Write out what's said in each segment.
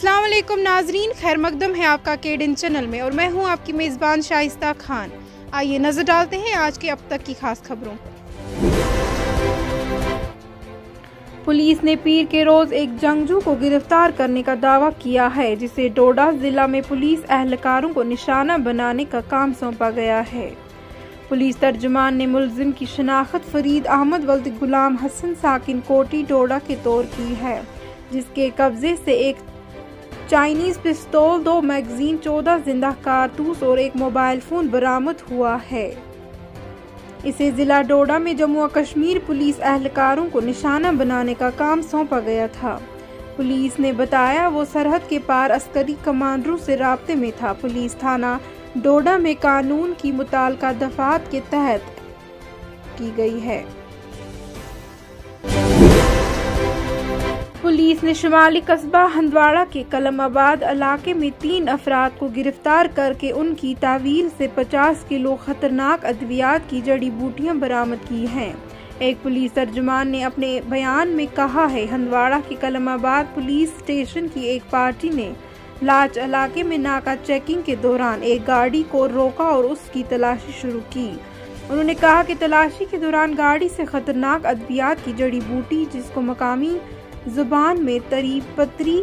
अस्सलाम वालेकुम नाजरीन, खैर मकदम है आपका केडिन चैनल में और मैं हूं आपकी मेज़बान शाइस्ता खान। आइए नज़र डालते हैं आज के अब तक की खास खबरों पर। पुलिस ने पीर के रोज़ एक जंगजू को गिरफ्तार करने का दावा किया है, जिसे डोडा जिला में पुलिस एहलकारों को निशाना बनाने का काम सौंपा गया है। पुलिस तर्जुमान ने मुलजिम की शनाख्त फरीद अहमद वल्द गुलाम हसन साकिन कोटी डोडा के तौर की है, जिसके कब्जे से एक चाइनीज पिस्तौल, 2 मैगजीन, 14 जिंदा कारतूस और एक मोबाइल फोन बरामद हुआ है। इसे जिला डोडा में जम्मू कश्मीर पुलिस एहलकारों को निशाना बनाने का काम सौंपा गया था। पुलिस ने बताया वो सरहद के पार अस्करी कमांडरों से राब्ते में था। पुलिस थाना डोडा में कानून की मुताल्लिका दफात के तहत की गई है। पुलिस ने शुमाली कस्बा हंदवाड़ा के कलमाबाद इलाके में 3 अफराद को गिरफ्तार करके उनकी तावील से 50 किलो खतरनाक अद्वियात की जड़ी बूटियां बरामद की हैं। एक पुलिस तर्जुमान ने अपने बयान में कहा है, हंदवाड़ा के कलमाबाद पुलिस स्टेशन की एक पार्टी ने लाच इलाके में नाका चेकिंग के दौरान एक गाड़ी को रोका और उसकी तलाशी शुरू की। उन्होंने कहा कि तलाशी के दौरान गाड़ी से खतरनाक अद्वियात की जड़ी बूटी, जिसको मकामी जुबान में तरी पत्री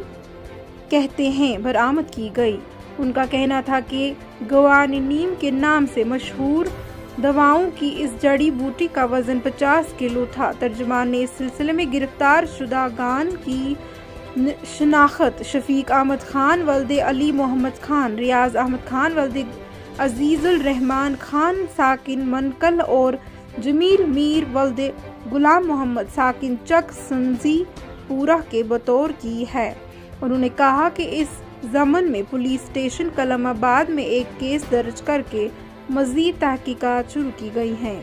कहते हैं, बरामद की गई। उनका कहना था कि गवानीम के नाम से मशहूर दवाओं की इस जड़ी बूटी का वजन 50 किलो था। तर्जुमान ने इस सिलसिले में गिरफ्तार शुदागान की शनाख्त शफीक अहमद खान वल्दे अली मोहम्मद खान, रियाज अहमद खान वल्दे अजीजुल रहमान खान साकिन मनकल और जमील मीर वल्दे गुलाम मोहम्मद साकिन चक संजी पूरा के बतौर की है। उन्होंने कहा कि इस ज़मन में पुलिस स्टेशन कलमाबाद में एक केस दर्ज करके मज़ीद तहकीकात शुरू की गई हैं।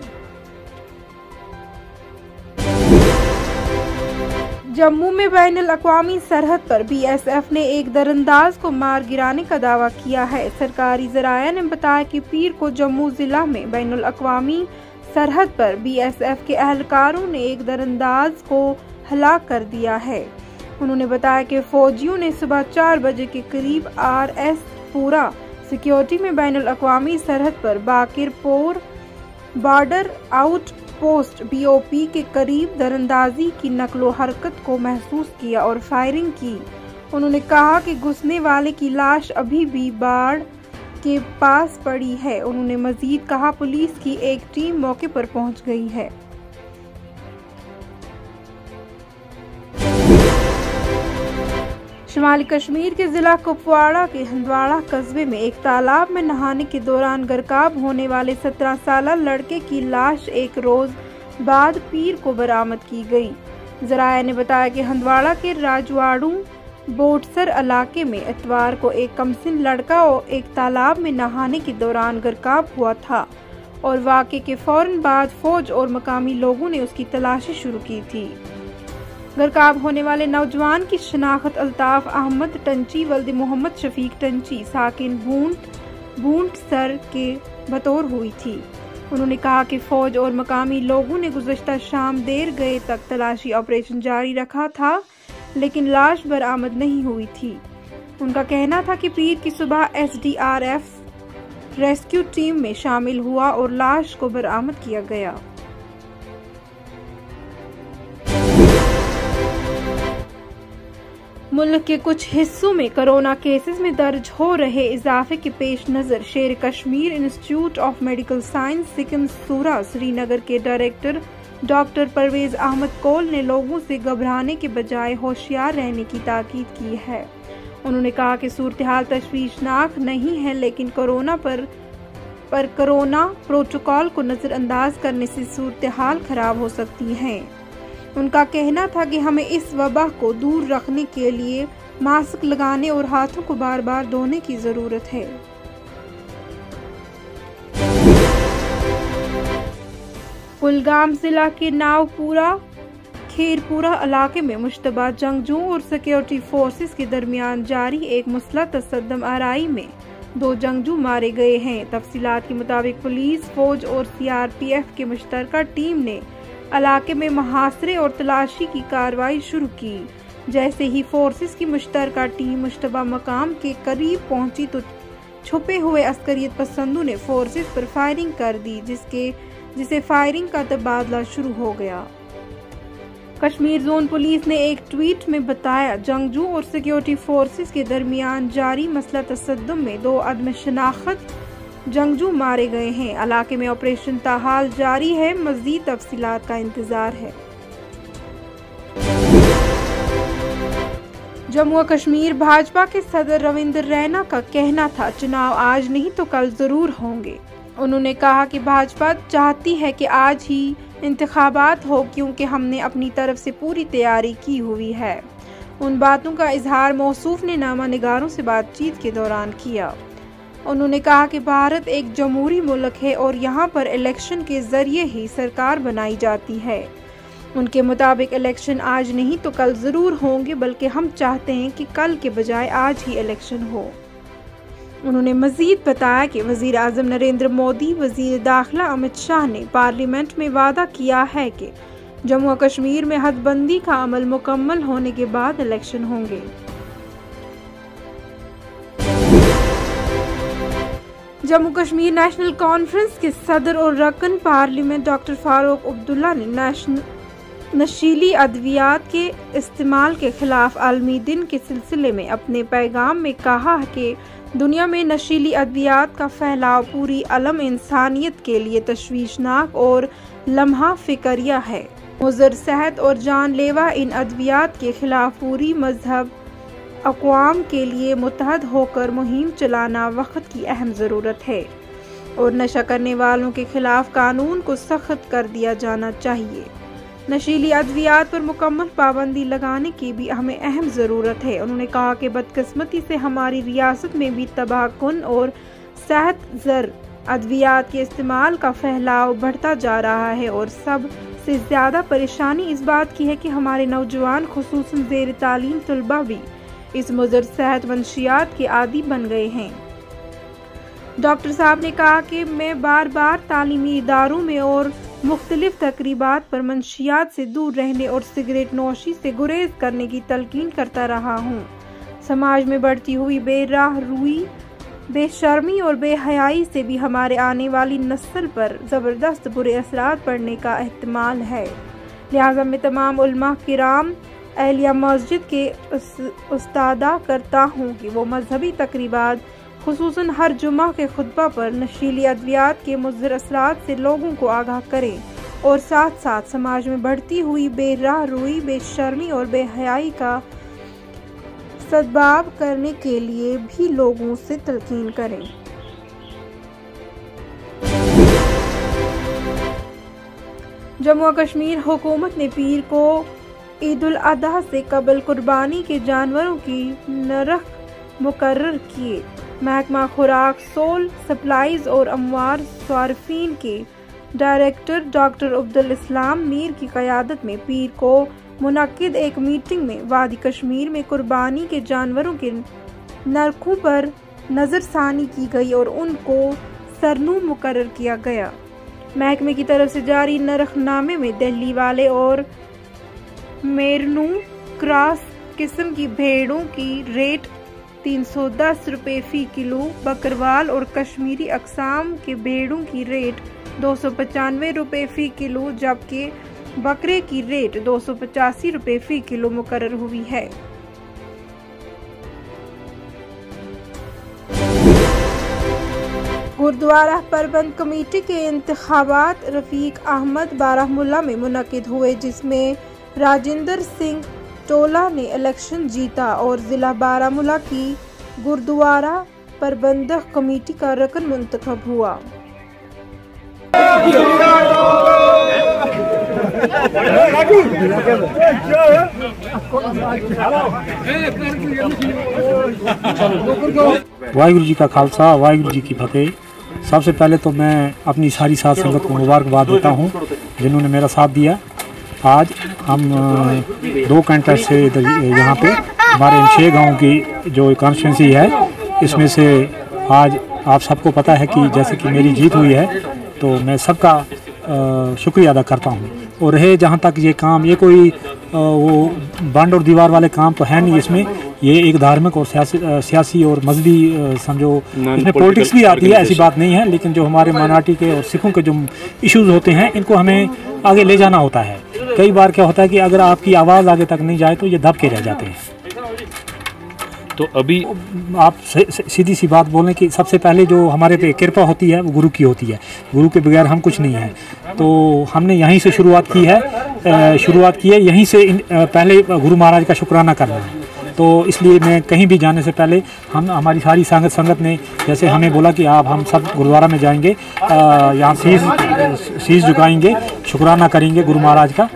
जम्मू में बैनुल अक़वामी सरहद पर BSF ने एक दरअंदाज को मार गिराने का दावा किया है। सरकारी ज़राया ने बताया कि पीर को जम्मू जिला में बैनुल अक़वामी सरहद पर BSF के एहलकारों ने एक दरअंदाज को हलाक कर दिया है। उन्होंने बताया कि फौजियों ने सुबह 4 बजे के करीब RS पूरा सिक्योरिटी में बैनुल अक़वामी सरहद पर बाकिरपोर बॉर्डर आउट पोस्ट BOP के करीब दरअंदाजी की नकलो हरकत को महसूस किया और फायरिंग की। उन्होंने कहा कि घुसने वाले की लाश अभी भी बाढ़ के पास पड़ी है। उन्होंने मजीद कहा पुलिस की एक टीम मौके पर पहुंच गई है। शुमाली कश्मीर के जिला कुपवाड़ा के हंदवाड़ा कस्बे में एक तालाब में नहाने के दौरान गर्काब होने वाले 17 साला लड़के की लाश एक रोज बाद पीर को बरामद की गई। जराया ने बताया कि हंदवाड़ा के राजवाड़ू बोटसर इलाके में इतवार को एक कमसिन लड़का एक तालाब में नहाने के दौरान गर्काब हुआ था और वाक़े के फौरन बाद फौज और मकामी लोगों ने उसकी तलाशी शुरू की थी। गर्काब होने वाले नौजवान की शनाख्त अल्ताफ अहमद टंची वल्द मोहम्मद शफीक टंची साकिन बूंट सर के बतौर हुई थी। उन्होंने कहा कि फौज और मकामी लोगों ने गुज़श्ता शाम देर गए तक तलाशी ऑपरेशन जारी रखा था, लेकिन लाश बरामद नहीं हुई थी। उनका कहना था कि पीर की सुबह SDRF रेस्क्यू टीम में शामिल हुआ और लाश को बरामद किया गया। मुल्क के कुछ हिस्सों में कोरोना केसेस में दर्ज हो रहे इजाफे के पेश नज़र Sher Kashmir institute of medical science SKIMS Soura Srinagar के डायरेक्टर डॉक्टर परवेज अहमद कोल ने लोगों से घबराने के बजाय होशियार रहने की ताकीद की है। उन्होंने कहा कि सूरत-ए-हाल तशवीशनाक नहीं है, लेकिन कोरोना प्रोटोकॉल को नज़रअंदाज करने से सूरत-ए-हाल खराब हो सकती है। उनका कहना था कि हमें इस वबा को दूर रखने के लिए मास्क लगाने और हाथों को बार बार धोने की जरूरत है। कुलगाम जिला के नावपुरा खेरपुरा इलाके में मुश्तबा जंगजुओं और सिक्योरिटी फोर्सेस के दरमियान जारी एक मुसलह तसद्दम आराई में 2 जंगजू मारे गए हैं। तफसीलात के मुताबिक पुलिस, फौज और CRPF के मुश्तरका टीम ने इलाके में मुहासरे और तलाशी की कार्रवाई शुरू की। जैसे ही फोर्सेस की मुश्तरका टीम मुश्तबा मकाम के करीब पहुंची तो छुपे हुए अस्करियत पसंदों ने फोर्सेस पर फायरिंग कर दी, जिसे फायरिंग का तबादला शुरू हो गया। कश्मीर जोन पुलिस ने एक ट्वीट में बताया, जंगजू और सिक्योरिटी फोर्सेस के दरमियान जारी मसला तसद्दुम में 2 अदम शनाख्त जंगजू मारे गए हैं। इलाके में ऑपरेशन ताहाल जारी है, मज़ीद तफसीलात का इंतजार है। जम्मू और कश्मीर भाजपा के सदर रविंद्र रैना का कहना था, चुनाव आज नहीं तो कल जरूर होंगे। उन्होंने कहा कि भाजपा चाहती है कि आज ही इंतखाबात हो, क्योंकि हमने अपनी तरफ से पूरी तैयारी की हुई है। उन बातों का इजहार मौसूफ ने नामा निगारों से बातचीत के दौरान किया। उन्होंने कहा कि भारत एक जमहूरी मुल्क है और यहाँ पर इलेक्शन के जरिए ही सरकार बनाई जाती है। उनके मुताबिक इलेक्शन आज नहीं तो कल जरूर होंगे, बल्कि हम चाहते हैं कि कल के बजाय आज ही इलेक्शन हो। उन्होंने मजीद बताया कि वजीर आजम नरेंद्र मोदी, वजीर दाखिला अमित शाह ने पार्लियामेंट में वादा किया है कि जम्मू और कश्मीर में हदबंदी का अमल मुकम्मल होने के बाद इलेक्शन होंगे। जम्मू कश्मीर नेशनल कॉन्फ्रेंस के सदर और रकन पार्लियामेंट डॉक्टर फारूक अब्दुल्ला ने नशीली अद्वियात के इस्तेमाल के खिलाफ आलमी दिन के सिलसिले में अपने पैगाम में कहा कि दुनिया में नशीली अद्वियात का फैलाव पूरी अलम इंसानियत के लिए तशवीशनाक और लम्हा फिक्रिया है। मुज़र सेहत और जानलेवा इन अद्वियात के खिलाफ पूरी मजहब अक़वाम के लिए मुत्तहद होकर मुहिम चलाना वक्त की अहम ज़रूरत है और नशा करने वालों के खिलाफ कानून को सख्त कर दिया जाना चाहिए। नशीली अद्वियात पर मुकम्मल पाबंदी लगाने की भी हमें अहम ज़रूरत है। उन्होंने कहा कि बदकिस्मती से हमारी रियासत में भी तबाहकुन और सेहत ज़र अद्वियात के इस्तेमाल का फैलाव बढ़ता जा रहा है और सब से ज़्यादा परेशानी इस बात की है कि हमारे नौजवान खुसूसन ज़ेर तालीम तलबा भी इस मुज़र सेहत मंशियात के आदी बन गए हैं। डॉक्टर साहब ने कहा कि मैं बार बार तालीमी इदारों में और मुख्तलिफ तकरीबात पर मंशियात से दूर रहने और सिगरेट नोशी से गुरेज करने की तलकीन करता रहा हूँ। समाज में बढ़ती हुई बेराह रुई, बेशर्मी और बेहयाई से भी हमारे आने वाली नस्ल पर ज़बरदस्त बुरे असरात पड़ने का एहतमाल है। लिहाजा मैं तमाम उलमा किराम अहलिया मस्जिद के उस्तादा करता हूँ कि वो मजहबी तकरीबात खुसूसन हर जुमा के खुतबा पर नशीली अद्वियात के मुज़र असरात से लोगों को आगाह करें और साथ साथ समाज में बढ़ती हुई बेराह रुई, बेशर्मी और बेहयाई का सद्भाव करने के लिए भी लोगों से तलकीन करें। जम्मू और कश्मीर हुकूमत ने पीर को ईद उल अजहा से कबल कुर्बानी के जानवरों की नरख मुकर्रर किए। महकमा खुराक, सोल सप्लाईज और अमवार सार्फिन के डायरेक्टर डॉक्टर अब्दुल इस्लाम मीर की क़यादत में पीर को मुनक्किद एक मीटिंग में वादी कश्मीर में कुर्बानी के जानवरों के नरखों पर नज़रसानी की गई और उनको सरनू मुकर्रर किया गया। महकमे की तरफ से जारी नरखनामे में दिल्ली वाले और मेरनू क्रॉस किस्म की भेड़ों की रेट 310 रुपये फ़ी किलो, बकरवाल और कश्मीरी अक़साम के भेड़ों की रेट 295 रुपये फ़ी किलो, जबकि बकरे की रेट 285 रुपये फ़ी किलो मुकर्रर हुई है। गुरुद्वारा प्रबंध कमेटी के इंतखाबात रफीक अहमद बारामुल्ला में मुनक्किद हुए, जिसमें राजेंद्र सिंह टोला ने इलेक्शन जीता और जिला बारामुल्ला की गुरुद्वारा प्रबंधक कमेटी का रकन मुंतखब हुआ। वाहिगुरु जी का खालसा, वाहिगुरु जी की फतेह। सबसे पहले तो मैं अपनी सारी साथ संगत को मुबारकबाद देता हूँ जिन्होंने मेरा साथ दिया। आज हम 2 घंटे से यहाँ पे हमारे इन 6 गाँव की जो कॉन्स्टिट्यूंसी है, इसमें से आज आप सबको पता है कि जैसे कि मेरी जीत हुई है, तो मैं सबका शुक्रिया अदा करता हूँ। और रहे जहाँ तक ये काम, ये कोई वो बंड और दीवार वाले काम तो है नहीं इसमें। ये एक धार्मिक और सियासी और मजहबी समझो, इसमें पॉलिटिक्स भी आती है, ऐसी बात नहीं है। लेकिन जो हमारे माइनॉरिटी के और सिखों के जो इश्यूज़ होते हैं इनको हमें आगे ले जाना होता है। कई बार क्या होता है कि अगर आपकी आवाज़ आगे तक नहीं जाए तो ये दब के रह जाते हैं। तो अभी आप सीधी सी बात बोलें कि सबसे पहले जो हमारे पे कृपा होती है वो गुरु की होती है। गुरु के बगैर हम कुछ नहीं हैं। तो हमने यहीं से शुरुआत की है यहीं से पहले गुरु महाराज का शुक्राना करना है। तो इसलिए मैं कहीं भी जाने से पहले हमारी सारी संगत ने जैसे हमें बोला कि हम सब गुरुद्वारा में जाएंगे, यहाँ शीश झुकाएंगे, शुक्राना करेंगे गुरु महाराज का।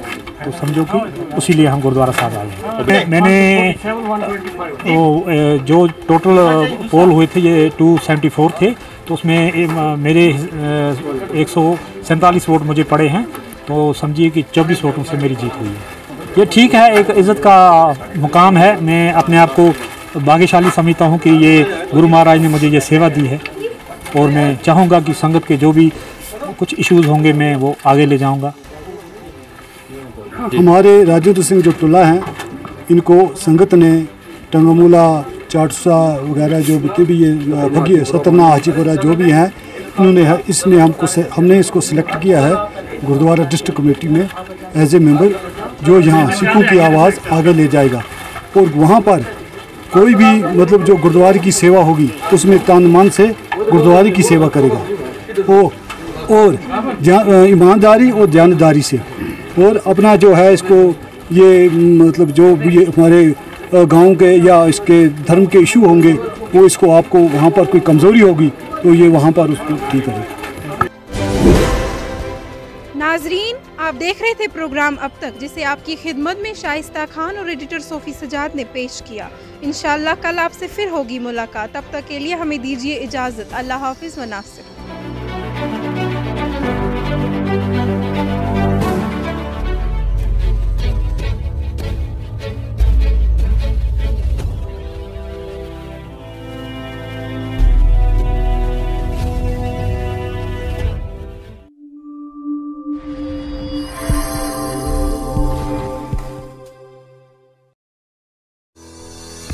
तो समझो कि उसी लिए हम गुरुद्वारा साहब आए हैं। मैंने जो टोटल पोल हुए थे ये 274 थे, तो उसमें मेरे 147 वोट मुझे पड़े हैं। तो समझिए कि 24 वोटों से मेरी जीत हुई है। ये ठीक है, एक इज़्ज़त का मुकाम है। मैं अपने आप को भाग्यशाली समझता हूँ कि ये गुरु महाराज ने मुझे ये सेवा दी है, और मैं चाहूँगा कि संगत के जो भी कुछ इश्यूज़ होंगे मैं वो आगे ले जाऊँगा। हमारे राजेंद्र सिंह जो टोला हैं, इनको संगत ने टंगमूला, चाटसा वगैरह जो भी ये भगी सतना, हाजीपुरा जो भी हैं, हमने इसको सिलेक्ट किया है गुरुद्वारा डिस्ट्रिक्ट कमेटी में एज ए मेंबर, जो यहाँ सिखों की आवाज़ आगे ले जाएगा। और वहाँ पर कोई भी मतलब जो गुरुद्वारे की सेवा होगी उसमें तन मन से गुरुद्वारे की सेवा करेगा, और ईमानदारी और जानदारी से। और अपना जो है इसको ये मतलब जो भी हमारे गांव के या इसके धर्म के इशू होंगे वो इसको आपको वहाँ पर कोई कमज़ोरी होगी तो ये वहाँ पर उसको ठीक करेगा। नाजरीन, आप देख रहे थे प्रोग्राम अब तक, जिसे आपकी खिदमत में शाइस्ता खान और एडिटर सोफ़ी सजाद ने पेश किया। इंशाअल्लाह कल आपसे फिर होगी मुलाकात। तब तक के लिए हमें दीजिए इजाज़त। अल्लाह हाफिज़ व नासिर।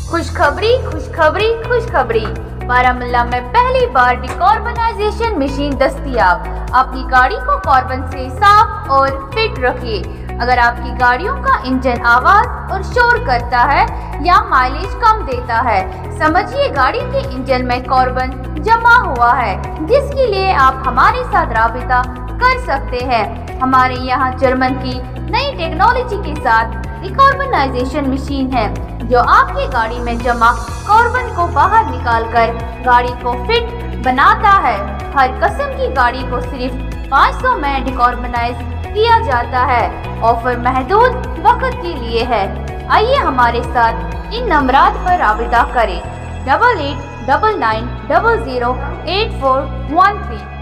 खुशखबरी खुशखबरी खुशखबरी, बारामुल्ला में पहली बार डिकॉर्बनाइजेशन मशीन दस्तयाब। अपनी गाड़ी को कार्बन से साफ और फिट रखिए। अगर आपकी गाड़ियों का इंजन आवाज और शोर करता है या माइलेज कम देता है, समझिए गाड़ी के इंजन में कार्बन जमा हुआ है, जिसके लिए आप हमारे साथ राबिता कर सकते हैं। हमारे यहाँ जर्मन की नई टेक्नोलॉजी के साथ डिकॉर्बनाइजेशन मशीन है, जो आपकी गाड़ी में जमा कार्बन को बाहर निकालकर गाड़ी को फिट बनाता है। हर किस्म की गाड़ी को सिर्फ 500 में डिकॉर्बनाइज किया जाता है। ऑफर महदूद वक्त के लिए है। आइए हमारे साथ इन नंबरात पर राबिता करें। 8899008413।